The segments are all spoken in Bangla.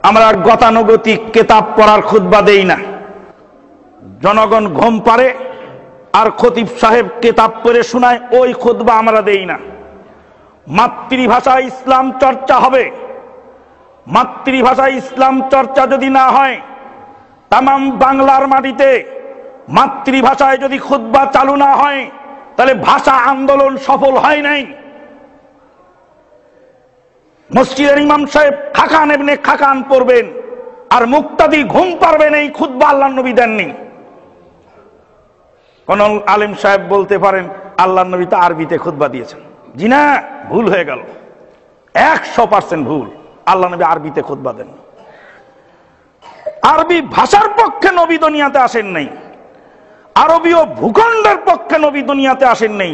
আমরা গতানুগতিক কিতাব পড়ার খুতবা দেই না। জনগণ ঘুম পারে আর খতিব সাহেব কিতাব পড়ে শোনায়, ওই খুতবা আমরা দেই না। মাতৃভাষায় ইসলাম চর্চা হবে। মাতৃভাষায় ইসলাম চর্চা যদি না হয়, তামাম বাংলার মাটিতে মাতৃভাষায় যদি খুতবা চালু না হয়, তাহলে ভাষা আন্দোলন সফল হয় নাই। মসজিদের ইমাম সাহেব খাকান এমনি খাকান পড়বেন আর মুক্তাদি ঘুম পারবেন, এই খুতবা আল্লাহর নবী দেননি। কোন আলেম সাহেব বলতে পারেন আল্লাহর নবী তো আরবিতে খুতবা দিয়েছেন? জি না, ভুল হয়ে গেল, 100% ভুল। আল্লাহ নবী আরবিতে খুতবা দেন। আরবি ভাষার পক্ষে নবী দুনিয়াতে আসেন নাই, আরবীয় ভূখণ্ডের পক্ষে নবী দুনিয়াতে আসেন নাই।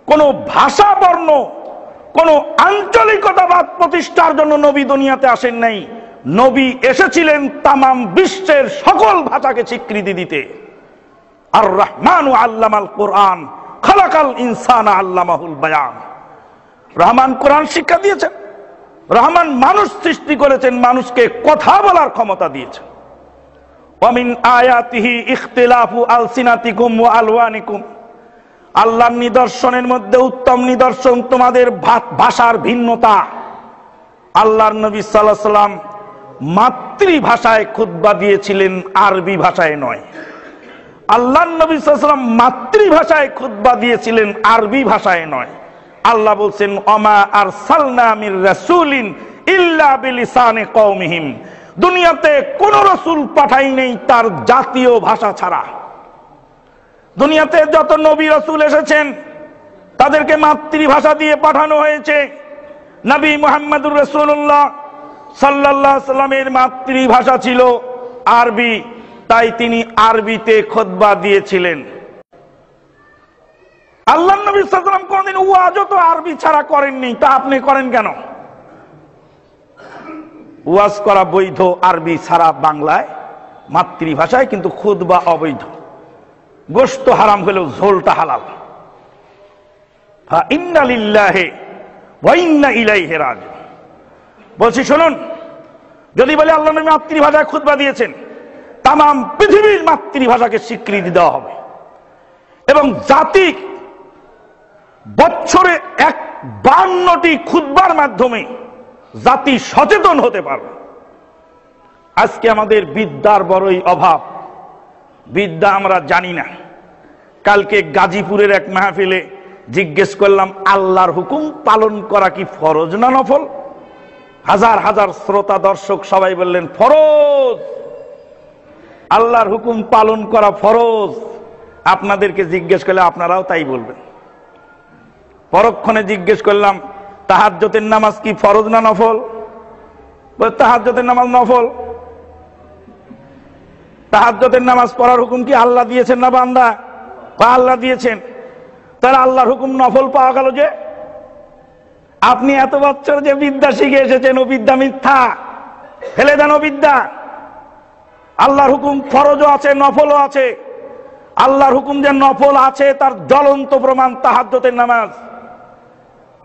কোন ভাষা বর্ণ, কোন আঞ্চলিকতাবাদ প্রতিষ্ঠার জন্য নবী দুনিয়াতে আসেন নাই। নবী এসেছিলেন তামাম বিশ্বের সকল ভাষাকে স্বীকৃতি দিতে। আর রহমানু আল্লামাল কোরআন খালাকাল ইনসানা আল্লামাহুল বায়ান। রহমান কোরআন শিক্ষা দিয়েছেন, রহমান মানুষ সৃষ্টি করেছেন, মানুষকে কথা বলার ক্ষমতা দিয়েছেন। ওয়ামিন আয়াতিহি ইখতিলাফু আলসিনাতিকুম ওয়া আলওয়ানিকুম। আল্লাহর নিদর্শনের মধ্যে উত্তম নিদর্শন তোমাদের ভাষার ভিন্নতা। আল্লাহর নবী সাল্লাল্লাহু আলাইহি সাল্লাম মাতৃভাষায় খুতবা দিয়েছিলেন, আরবি ভাষায় নয়। আল্লাহর নবী সাল্লাল্লাহু আলাইহি সাল্লাম মাতৃভাষায় খুতবা দিয়েছিলেন, আরবি ভাষায় নয়। আল্লাহ বলছেন ওমা আরসালনা মির রাসূলিন ইল্লা বিলিসানি কওমিহিম। দুনিয়াতে কোন রাসূল পাঠাই নেই তার জাতীয় ভাষা ছাড়া। দুনিয়াতে যত নবী রাসূল এসেছেন তাদেরকে মাতৃভাষা দিয়ে পাঠানো হয়েছে। নবী মুহাম্মদুর রাসূলুল্লাহ সাল্লাল্লাহু আলাইহি সাল্লামের মাতৃভাষা ছিল আরবি, তাই তিনি আরবিতে খুতবা দিয়েছিলেন। আল্লাহ নবী সাল্লাল্লাহু আলাইহি ওয়াসাল্লাম কোনদিন ওয়াজও তো আরবি ছাড়া করেননি, তা আপনি করেন কেন? ওয়াজ করা বৈধ আরবি ছাড়া বাংলায়, মাতৃভাষায়, কিন্তু খুতবা অবৈধ। গোশত হারাম হলেও ঝোলটা হালাল। ইন্না লিল্লাহি ওয়া ইন্না ইলাইহি রাজিউন। বলছি শুনুন, যদি বলে আল্লাহ নবী মাতৃভাষায় খুতবা দিয়েছেন, তামাম পৃথিবীর মাতৃভাষাকে স্বীকৃতি দেওয়া হবে এবং জাতি বছরে 52টি খুতবার মাধ্যমে জাতি সচেতন হতে পারবে। আজকে আমাদের বিদ্যার বড়ই অভাব, বিদ্যা আমরা জানি না। কালকে গাজীপুরের এক মাহফিলে জিজ্ঞেস করলাম, আল্লাহর হুকুম পালন করা কি ফরজ না নফল? হাজার হাজার শ্রোতা দর্শক সবাই বললেন ফরজ। আল্লাহর হুকুম পালন করা ফরজ। আপনাদেরকে জিজ্ঞেস করলে আপনারাও তাই বলবেন। পরক্ষণে জিজ্ঞেস করলাম, তাহাজ্জুদের নামাজ কি ফরজ না নফল? বলে তাহাজ্জুদের নামাজ নফল। তাহাজ্জুদের নামাজ পড়ার হুকুম কি আল্লাহ দিয়েছেন না বান্দা? আল্লাহ দিয়েছেন। তাহলে আল্লাহর হুকুম নফল পাওয়া গেল যে? আপনি এত বছর যে বিদ্যা শিখে এসেছেন, ও বিদ্যা মিথ্যা, ফেলে দেন ও বিদ্যা। আল্লাহর হুকুম ফরজও আছে, নফলও আছে। আল্লাহর হুকুম যে নফল আছে তার জ্বলন্ত প্রমাণ তাহাজ্জুদের নামাজ।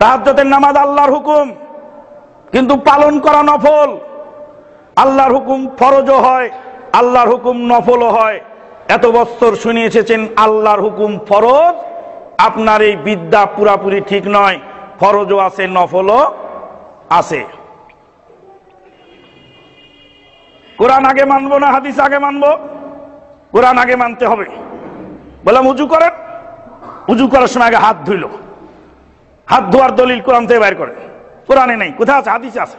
তাহাজ্জুদের নামাজ আল্লাহর হুকুম, কিন্তু পালন করা নফল। আল্লাহর হুকুম ফরজও হয়, আল্লাহর হুকুম নফলও হয়। এত বছর শুনে এসেছেন আল্লাহর হুকুম ফরজ, আপনার এই বিদ্যা পুরাপুরি ঠিক নয়। ফরজও আছে, নফলও আছে। কোরআন আগে মানবো না হাদিস আগে মানবো? কোরআন আগে মানতে হবে। বললাম উজু করেন, উজু করার সময় আগে হাত ধুইল। হাত ধোয়ার দলিল কোরআন থেকে বাইর করে, কোরআনে নেই। কোথায় আছে? হাদিসে আছে।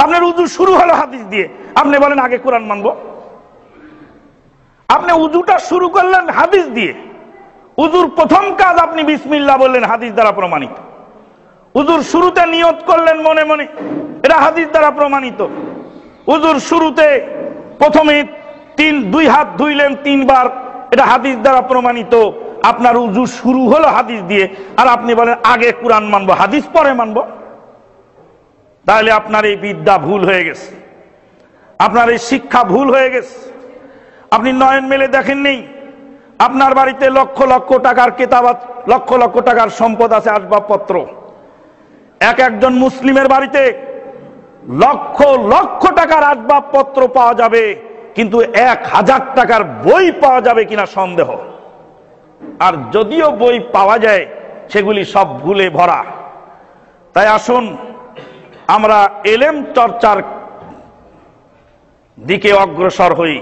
আপনার উজু শুরু হলো হাদিস দিয়ে, আপনি বলেন আগে কোরআন মানবো। আপনি উজুটা শুরু করলেন হাদিস দিয়ে। উজুর প্রথম কাজ আপনি বিসমিল্লাহ বললেন, হাদিস দ্বারা প্রমাণিত। উজুর শুরুতে নিয়ত করলেন মনে মনে, এটা হাদিস দ্বারা প্রমাণিত। উজুর শুরুতে প্রথমে দুই হাত ধুইলেন 3 বার, এটা হাদিস দ্বারা প্রমাণিত। আপনার উজু শুরু হলো হাদিস দিয়ে, আর আপনি বলেন আগে কোরআন মানবো, হাদিস পরে মানবো। তাহলে আপনার এই বিদ্যা ভুল হয়ে গেছে, আপনার এই শিক্ষা ভুল হয়ে গেছে। আপনি নয়ন মেলে দেখেননি, আপনার বাড়িতে লক্ষ লক্ষ টাকার কেতাবাত, লক্ষ লক্ষ টাকার সম্পদ আছে, আসবাবপত্র। একজন মুসলিমের বাড়িতে লক্ষ লক্ষ টাকার আসবাবপত্র পাওয়া যাবে, কিন্তু 1000 টাকার বই পাওয়া যাবে কিনা সন্দেহ। আর যদিও বই পাওয়া যায় সেগুলি সব ভুলে ভরা। তাই আসুন আমরা এলেম চর্চার দিকে অগ্রসর হই।